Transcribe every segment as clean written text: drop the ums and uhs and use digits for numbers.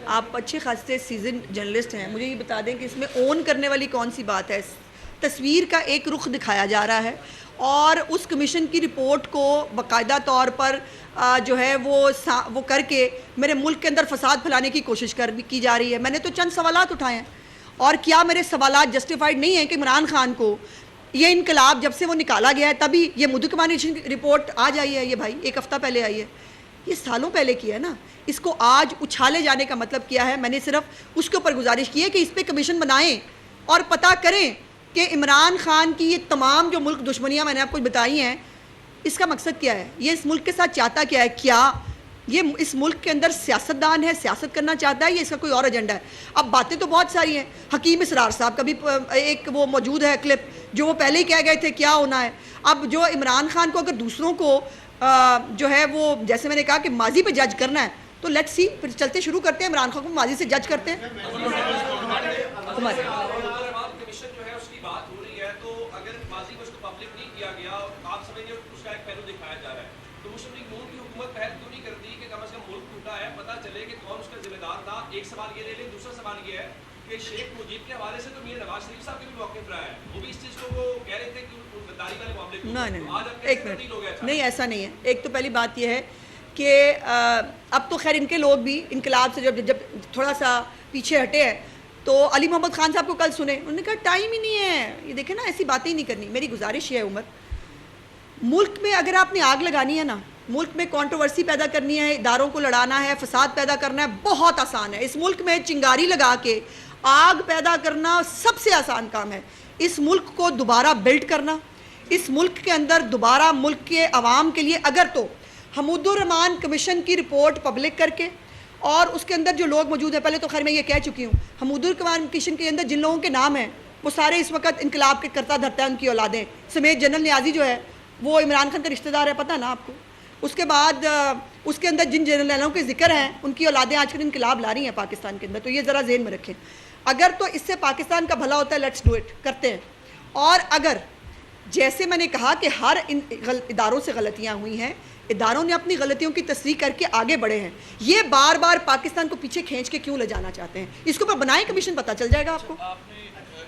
آپ اچھے خاصے سیزن جرنلسٹ ہیں, مجھے یہ بتا دیں کہ اس میں اون کرنے والی کون سی بات ہے؟ تصویر کا ایک رخ دکھایا جا رہا ہے اور اس کمیشن کی رپورٹ کو باقاعدہ طور پر جو ہے وہ کر کے میرے ملک کے اندر فساد پھیلانے کی کوشش کی جا رہی ہے. میں نے تو چند سوالات اٹھائے ہیں, اور کیا میرے سوالات جسٹیفائڈ نہیں ہیں کہ عمران خان کو یہ انقلاب جب سے وہ نکالا گیا ہے تبھی یہ مودی کمیشن رپورٹ آج آئی ہے؟ یہ بھائی ایک ہفتہ پہلے آئی ہے, یہ سالوں پہلے کیا ہے نا. اس کو آج اچھالے جانے کا مطلب کیا ہے؟ میں نے صرف اس کے اوپر گزارش کی ہے کہ اس پہ کمیشن بنائیں اور پتہ کریں کہ عمران خان کی یہ تمام جو ملک دشمنیاں میں نے آپ کو بتائی ہیں, اس کا مقصد کیا ہے؟ یہ اس ملک کے ساتھ چاہتا کیا ہے؟ کیا یہ اس ملک کے اندر سیاستدان ہے, سیاست کرنا چاہتا ہے, یا اس کا کوئی اور ایجنڈا ہے؟ اب باتیں تو بہت ساری ہیں. حکیم اسرار صاحب کا بھی ایک وہ موجود ہے کلپ, جو وہ پہلے ہی کہہ گئے تھے کیا ہونا ہے. اب جو عمران خان کو اگر دوسروں کو جو ہے وہ جیسے میں نے کہا کہ ماضی پہ جج کرنا ہے تو لیٹس سی, پھر چلتے شروع کرتے ہیں عمران خان کو ماضی سے جج کرتے ہیں. ایک سوال یہ لے لیں, دوسرا سوال یہ ہے کہ شیخ مجیب کے حوالے سے تو میر نواز شریف صاحب کے بھی موقف رہا ہے, وہ بھی اس چیز کو وہ کہہ رہے تھے کہ غداری والے معاملے کو نہیں, ایک منٹ, نہیں ایسا نہیں ہے. ایک تو پہلی بات یہ ہے کہ اب تو خیر ان کے لوگ بھی انقلاب سے جب تھوڑا سا پیچھے ہٹے ہیں تو علی محمد خان صاحب کو کل سنے, انہوں نے کہا ٹائم ہی نہیں ہے. یہ دیکھیں نا, ایسی باتیں ہی نہیں کرنی. میری گزارش یہ ہے عمر, ملک میں اگر آپ نے آگ لگانی ہے نا, ملک میں کنٹروورسی پیدا کرنی ہے, اداروں کو لڑانا ہے, فساد پیدا کرنا ہے, بہت آسان ہے. اس ملک میں چنگاری لگا کے آگ پیدا کرنا سب سے آسان کام ہے. اس ملک کو دوبارہ بلڈ کرنا, اس ملک کے اندر دوبارہ ملک کے عوام کے لیے, اگر تو حمود الرحمان کمیشن کی رپورٹ پبلک کر کے, اور اس کے اندر جو لوگ موجود ہیں, پہلے تو خیر میں یہ کہہ چکی ہوں, حمود الرحمان کمیشن کے اندر جن لوگوں کے نام ہیں وہ سارے اس وقت انقلاب کے کرتا دھرتا ہے, ان کی اولادیں سمیت. جنرل نیازی جو ہے وہ عمران خان کا رشتہ دار ہے, پتہ نا آپ کو. اس کے بعد اس کے اندر جن جنرلوں کے ذکر ہیں ان کی اولادیں آج کل انقلاب لا رہی ہیں پاکستان کے اندر, تو یہ ذرا ذہن میں رکھیں. اگر تو اس سے پاکستان کا بھلا ہوتا ہے, لیٹس ڈو اٹ, کرتے ہیں. اور اگر جیسے میں نے کہا کہ ہر اداروں سے غلطیاں ہوئی ہیں, اداروں نے اپنی غلطیوں کی تصحیح کر کے آگے بڑھے ہیں, یہ بار بار پاکستان کو پیچھے کھینچ کے کیوں لے جانا چاہتے ہیں؟ اس کو بنائیں کمیشن, پتہ چل جائے گا آپ کو. آپ نے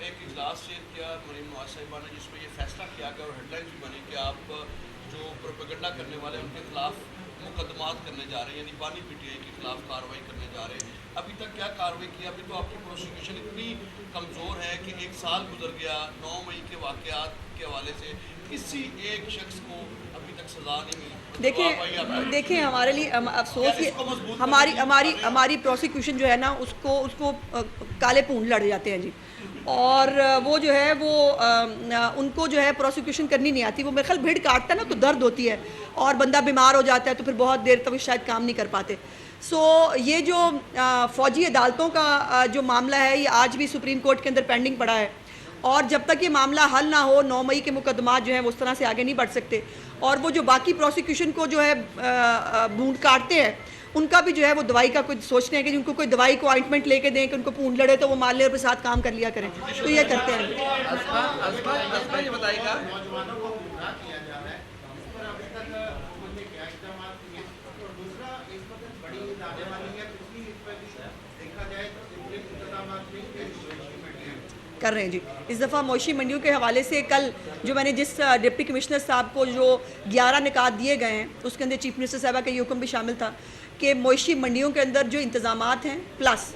ایک اجلاس شیئر کیا مریم نواز صاحبہ نے, جس میں یہ فیصلہ کیا گیا اور ہیڈ لائنز بھی بنی کہ آپ جو پروپیگنڈا کرنے والے ان کے خلاف مقدمات کرنے جا رہے ہیں, یعنی بانی پی ٹی آئی کے خلاف کارروائی کرنے جا رہے ہیں. ابھی تک کیا کارروائی کی؟ ابھی تو آپ کی پروسیکیوشن اتنی کمزور ہے کہ 1 سال گزر گیا, 9 مئی کے واقعات کے حوالے سے کسی ایک شخص کو ابھی تک سزا نہیں ملی. دیکھیں ہمارے لیے افسوس یہ ہماری پروسیکیوشن جو ہے نا, اس کو کالے پونڈ لڑ جاتے ہیں جی, اور وہ جو ہے وہ ان کو جو ہے پروسیکیوشن کرنی نہیں آتی. وہ میرے خیال بھیڑ کاٹتا ہے نا تو درد ہوتی ہے, اور بندہ بیمار ہو جاتا ہے تو پھر بہت دیر تک شاید کام نہیں کر پاتے. سو یہ جو فوجی عدالتوں کا جو معاملہ ہے, یہ آج بھی سپریم کورٹ کے اندر پینڈنگ پڑا ہے, اور جب تک یہ معاملہ حل نہ ہو 9 مئی کے مقدمات جو ہیں وہ اس طرح سے آگے نہیں بڑھ سکتے. اور وہ جو باقی پروسیکیوشن کو جو ہے بھونڈ کاٹتے ہیں, ان کا بھی جو ہے وہ دوائی کا کچھ سوچتے ہیں کہ ان کو کوئی دوائی کو آئنٹمنٹ لے کے دیں کہ ان کو پونڈ لڑے تو وہ مان لے اور ساتھ کام کر لیا کریں, تو یہ کرتے ہیں. یہ بتائے گا کر رہے ہیں جی. اس دفعہ مویشی منڈیوں کے حوالے سے کل جو میں نے جس ڈپٹی کمشنر صاحب کو جو 11 نکات دیے گئے ہیں, اس کے اندر چیف منسٹر صاحبہ کا یہ حکم بھی شامل تھا کہ مویشی منڈیوں کے اندر جو انتظامات ہیں, پلس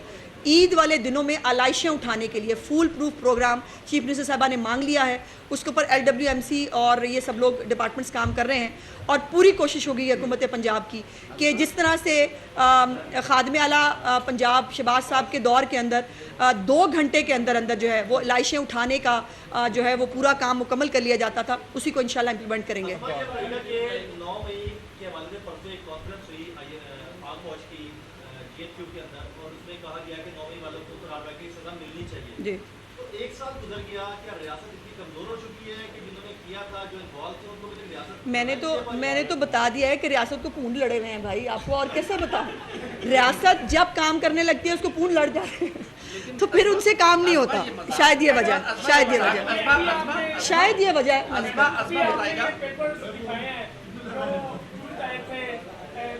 عید والے دنوں میں علائشیں اٹھانے کے لیے foolproof program chief minister صاحبہ نے مانگ لیا ہے. اس کے اوپر LWMC اور یہ سب لوگ ڈپارٹمنٹس کام کر رہے ہیں, اور پوری کوشش ہوگی حکومت پنجاب کی کہ جس طرح سے خادم اعلیٰ پنجاب شہباز صاحب کے دور کے اندر 2 گھنٹے کے اندر جو ہے وہ علائشیں اٹھانے کا جو ہے وہ پورا کام مکمل کر لیا جاتا تھا, اسی کو انشاءاللہ امپلیمنٹ کریں گے. جی, 1 سال گزر گیا, کیا ریاست اتنی کمزور ہو چکی ہے کہ جنہوں نے کیا تھا, جو انوالو تھے, ان کو بھی ریاست میں نے تو بتا دیا ہے کہ ریاست کو پونڈ لڑے ہوئے ہیں بھائی. آپ کو اور کیسے بتاؤں؟ ریاست جب کام کرنے لگتی ہے اس کو پونڈ لڑ جاتے ہیں تو پھر ان سے کام نہیں ہوتا. شاید یہ وجہ